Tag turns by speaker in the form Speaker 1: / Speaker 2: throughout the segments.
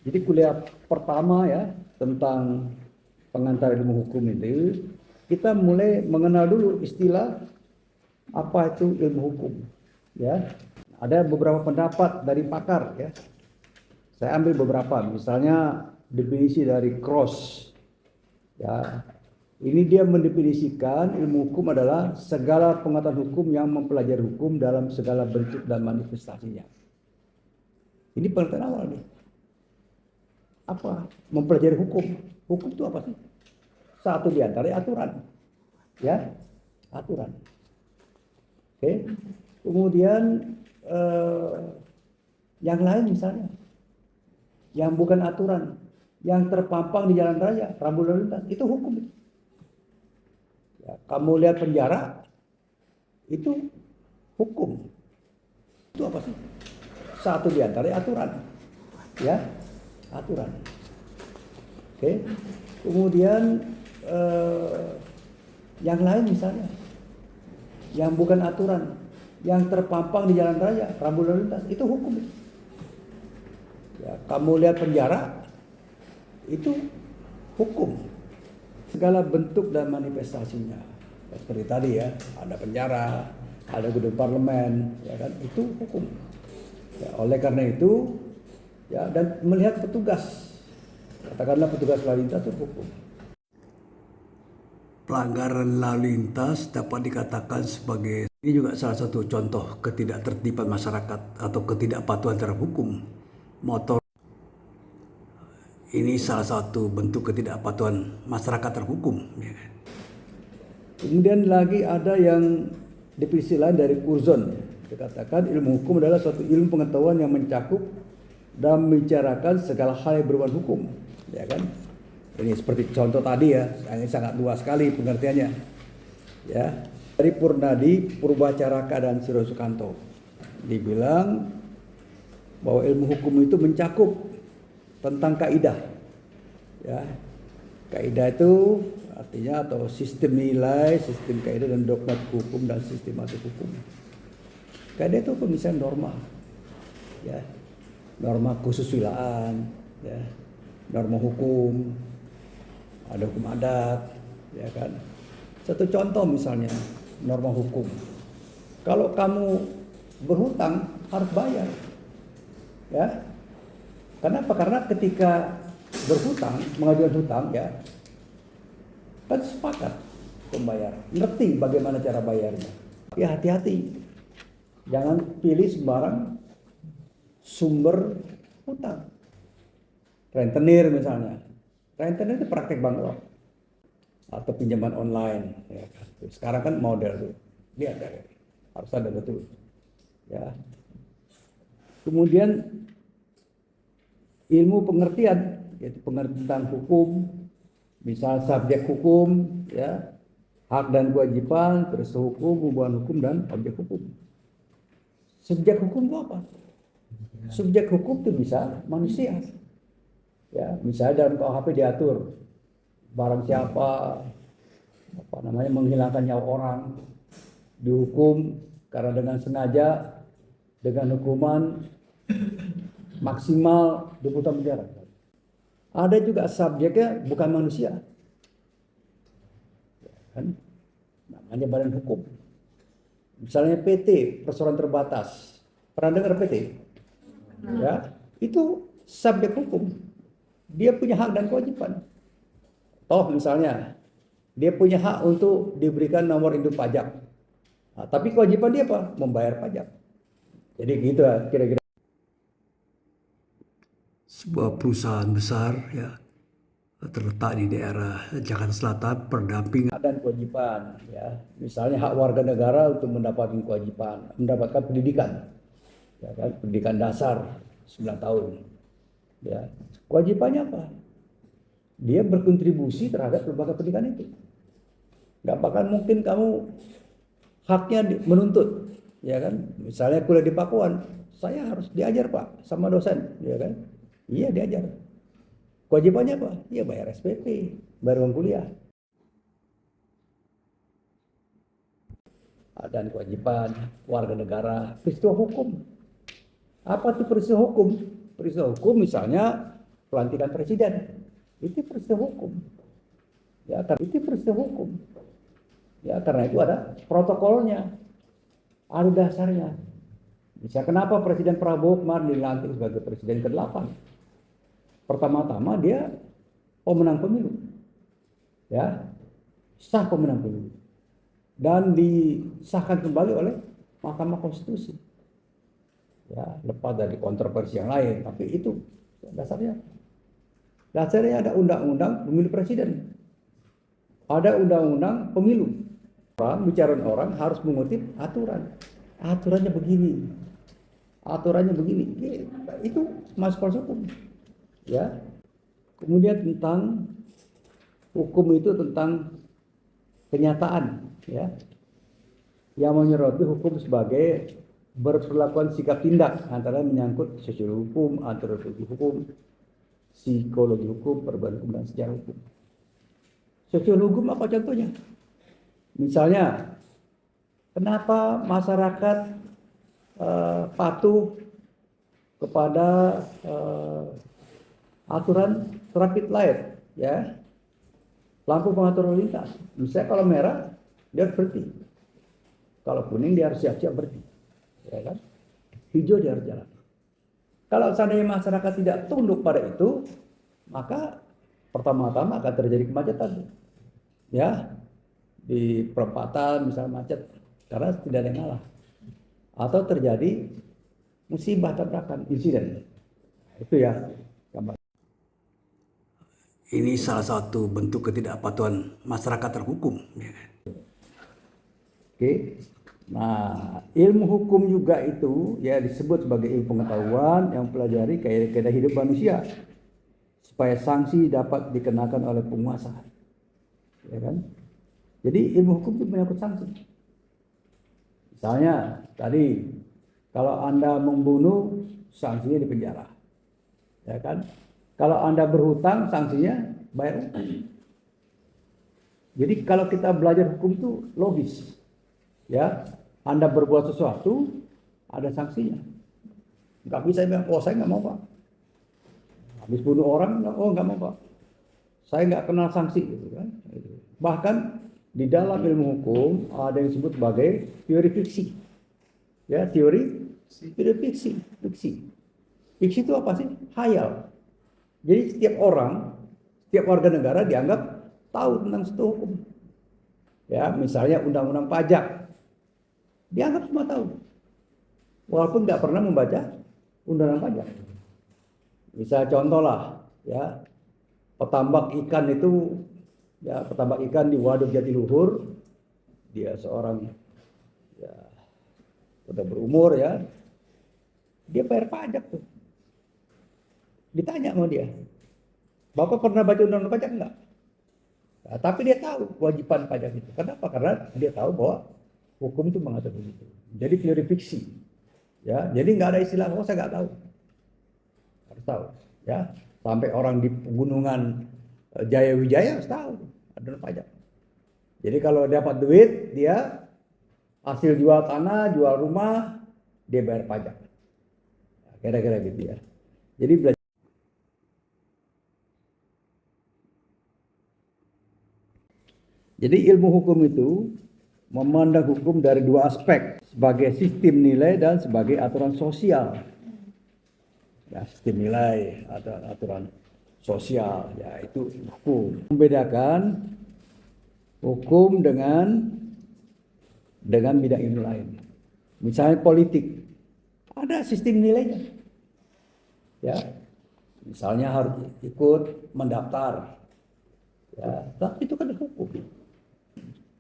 Speaker 1: Jadi kuliah pertama ya tentang pengantar ilmu hukum itu kita mulai mengenal dulu istilah apa itu ilmu hukum. Ya, ada beberapa pendapat dari pakar ya. Saya ambil beberapa, misalnya definisi dari Cross. Ya, ini dia mendefinisikan ilmu hukum adalah segala pengetahuan hukum yang mempelajari hukum dalam segala bentuk dan manifestasinya. Ini pengertian awal nih. Apa? Mempelajari hukum. Hukum itu apa sih? Satu di antara aturan. Ya, aturan. Oke. Kemudian yang lain misalnya, yang bukan aturan, yang terpampang di jalan raya, rambu lalu lintas, itu hukum. Ya, kamu lihat penjara, itu hukum. Itu apa sih? Satu di antara aturan. Ya, aturan. Oke. Kemudian yang lain misalnya, yang bukan aturan, yang terpampang di jalan raya, rambu lalu lintas, itu hukum. Ya, kamu lihat penjara, itu hukum. Segala bentuk dan manifestasinya. Ya, seperti tadi ya, ada penjara, ada gedung parlemen, ya kan, itu hukum. Ya, oleh karena itu, ya, dan melihat petugas, katakanlah petugas lalu lintas itu hukum. Pelanggaran lalu lintas dapat dikatakan sebagai, ini juga salah satu contoh ketidaktertiban masyarakat atau ketidakpatuhan terhadap hukum. Motor ini salah satu bentuk ketidakpatuhan masyarakat terhadap hukum. Ya. Kemudian lagi ada yang definisi lain dari Curzon. Dikatakan ilmu hukum adalah suatu ilmu pengetahuan yang mencakup dan membicarakan segala hal yang berhubungan hukum. Ya kan? Ini seperti contoh tadi ya, ini sangat luas sekali pengertiannya. Ya, dari Purnadi, Purbacaraka dan Siro Sukanto dibilang bahwa ilmu hukum itu mencakup tentang kaidah. Ya, kaidah itu artinya atau sistem nilai, sistem kaidah dan dogma hukum dan sistematik hukum. Kaidah itu misalnya norma, ya, norma kesusilaan, ya, norma hukum. Ada hukum adat, ya kan. Satu contoh misalnya norma hukum. Kalau kamu berhutang harus bayar, ya. Kenapa? Karena ketika berhutang, mengajukan hutang, ya, kan sepakat pembayar, ngerti bagaimana cara bayarnya. Tapi hati-hati, jangan pilih sembarang sumber hutang. Rentenir misalnya. Rentenir itu praktek bangkrut atau pinjaman online. Ya. Sekarang kan model tuh, lihat ya, harus ada betul. Ya. Kemudian ilmu pengertian, yaitu pengertian tentang hukum, misal subjek hukum, ya, hak dan kewajiban, peristiwa hukum, hubungan hukum dan objek hukum. Subjek hukum itu apa? Subjek hukum itu bisa manusia. Ya, misalnya dalam KUHP diatur barang siapa menghilangkan nyawa orang dihukum karena dengan sengaja dengan hukuman maksimal 20 tahun penjara. Ada juga subjeknya bukan manusia, kan? Namanya badan hukum. Misalnya PT, perseroan terbatas. Pernah dengar PT? Ya, itu subjek hukum. Dia punya hak dan kewajiban. Toh misalnya, dia punya hak untuk diberikan nomor induk pajak. Nah, tapi kewajiban dia apa? Membayar pajak. Jadi gitu lah kira-kira. Sebuah perusahaan besar ya terletak di daerah Jakarta Selatan, pendampingan dan kewajiban. Ya, misalnya hak warga negara untuk mendapatkan kewajiban, mendapatkan pendidikan, ya kan? Pendidikan dasar 9 tahun. Ya, kewajibannya apa? Dia berkontribusi terhadap lembaga pendidikan itu. Gak bakal mungkin kamu haknya menuntut, ya kan? Misalnya kuliah di Pakuan, saya harus diajar Pak sama dosen, ya kan? Iya diajar. Kewajibannya apa? Ya bayar SPP, bayar uang kuliah. Dan kewajiban warga negara, peristiwa hukum. Apa itu peristiwa hukum? Peristiwa hukum misalnya pelantikan presiden. Itu peristiwa hukum. Ya, karena itu peristiwa hukum. Ya, karena itu ada protokolnya, ada dasarnya. Bisa kenapa Presiden Prabowo kemarin dilantik sebagai presiden ke-8? Pertama-tama dia pemenang pemilu. Ya, sah pemenang pemilu. Dan disahkan kembali oleh Mahkamah Konstitusi. Ya, lepas dari kontroversi yang lain, tapi itu dasarnya. Dasarnya ada undang-undang pemilu presiden. Ada undang-undang pemilu. Bicara orang harus mengutip aturan. Aturannya begini. Aturannya begini. Itu masuk proses hukum. Ya. Kemudian tentang hukum itu tentang kenyataan, ya. Yang menyoroti hukum sebagai berperlakuan sikap tindak antara menyangkut sosial hukum, antropologi hukum, psikologi hukum, perubahan hukum dan sejarah hukum. Sosial hukum apa contohnya? Misalnya, kenapa masyarakat patuh kepada aturan traffic light, ya, lampu pengatur lalu lintas. Misalnya kalau merah dia harus berhenti, kalau kuning dia harus siap-siap berhenti, ya kan? Hijau dia harus jalan. Kalau seandainya masyarakat tidak tunduk pada itu, maka pertama-tama akan terjadi kemacetan, ya, di perempatan misalnya macet karena tidak ada yang ngalah, atau terjadi musibah tabrakan, insiden. Itu ya gambar. Ini salah satu bentuk ketidakpatuhan masyarakat terhukum. Oke, nah ilmu hukum juga itu ya disebut sebagai ilmu pengetahuan yang mempelajari kaidah hidup manusia supaya sanksi dapat dikenakan oleh penguasa, ya kan? Jadi ilmu hukum itu menyangkut sanksi. Misalnya tadi kalau Anda membunuh sanksinya di penjara, ya kan? Kalau Anda berhutang sanksinya bayar utang. Jadi kalau kita belajar hukum itu logis, ya. Anda berbuat sesuatu ada sanksinya. Nggak bisa bilang, oh saya nggak mau Pak. Habis bunuh orang, oh nggak mau Pak. Saya nggak kenal sanksi, gitu kan? Bahkan di dalam ilmu hukum ada yang disebut sebagai teori fiksi. Ya, teori fiksi. Fiksi itu apa sih? Hayal. Jadi setiap orang, setiap warga negara dianggap tahu tentang suatu hukum. Ya, misalnya undang-undang pajak. Dianggap semua tahu. Walaupun nggak pernah membaca undang-undang pajak. Misal contoh lah, ya, petambak ikan itu, ya, petambak ikan di Waduk Jatiluhur, dia seorang, ya, udah berumur, ya, dia bayar pajak tuh. Ditanya sama dia, Bapak pernah baca undang-undang pajak enggak? Nah, tapi dia tahu kewajiban pajak itu. Kenapa? Karena dia tahu bahwa hukum itu mengatur begitu. Jadi teori fiksi, ya. Jadi nggak ada istilah, oh saya nggak tahu. Harus tahu, ya. Sampai orang di pegunungan Jaya Wijaya harus tahu ada pajak. Jadi kalau dapat duit, dia hasil jual tanah, jual rumah, dia bayar pajak. Kira-kira gitu ya. Jadi belajar. Jadi ilmu hukum itu memandang hukum dari dua aspek, sebagai sistem nilai dan sebagai aturan sosial. Ya, sistem nilai atau aturan sosial, ya itu hukum. Membedakan hukum dengan bidang ilmu lain. Misalnya politik, ada sistem nilainya. Ya, misalnya harus ikut mendaftar. Ya, tapi itu kan hukum.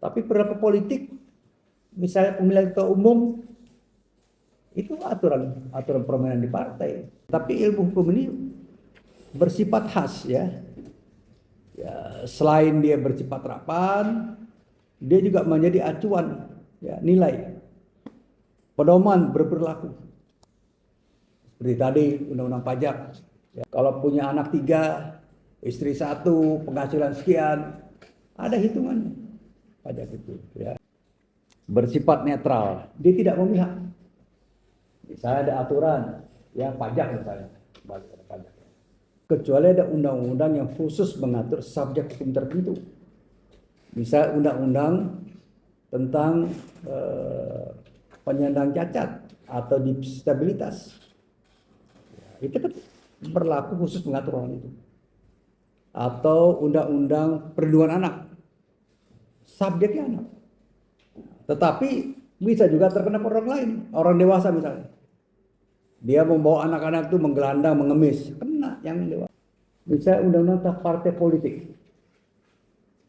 Speaker 1: Tapi perilaku politik, misalnya pemilihan ketua umum, itu aturan permainan di partai. Tapi ilmu hukum ini bersifat khas, ya. Ya, selain dia bersifat terapan, dia juga menjadi acuan, ya, nilai, pedoman berperilaku. Seperti tadi undang-undang pajak, ya, kalau punya anak 3, istri 1, penghasilan sekian, ada hitungannya pajak itu, ya. Bersifat netral, dia tidak memihak. Misalnya ada aturan, ya, pajak misalnya, pajak. kecuali ada undang-undang yang khusus mengatur subjek hukum tertentu. Misal undang-undang tentang penyandang cacat atau disabilitas. Itu kan berlaku khusus mengatur orang itu. Atau undang-undang perlindungan anak. Subjeknya anak. Tetapi bisa juga terkena orang lain, orang dewasa misalnya. Dia membawa anak-anak itu menggelandang, mengemis, kena yang dewasa. Misalnya undang-undang tentang partai politik.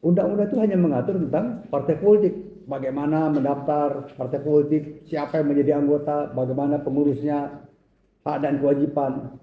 Speaker 1: Undang-undang itu hanya mengatur tentang partai politik, bagaimana mendaftar partai politik, siapa yang menjadi anggota, bagaimana pengurusnya, hak dan kewajiban.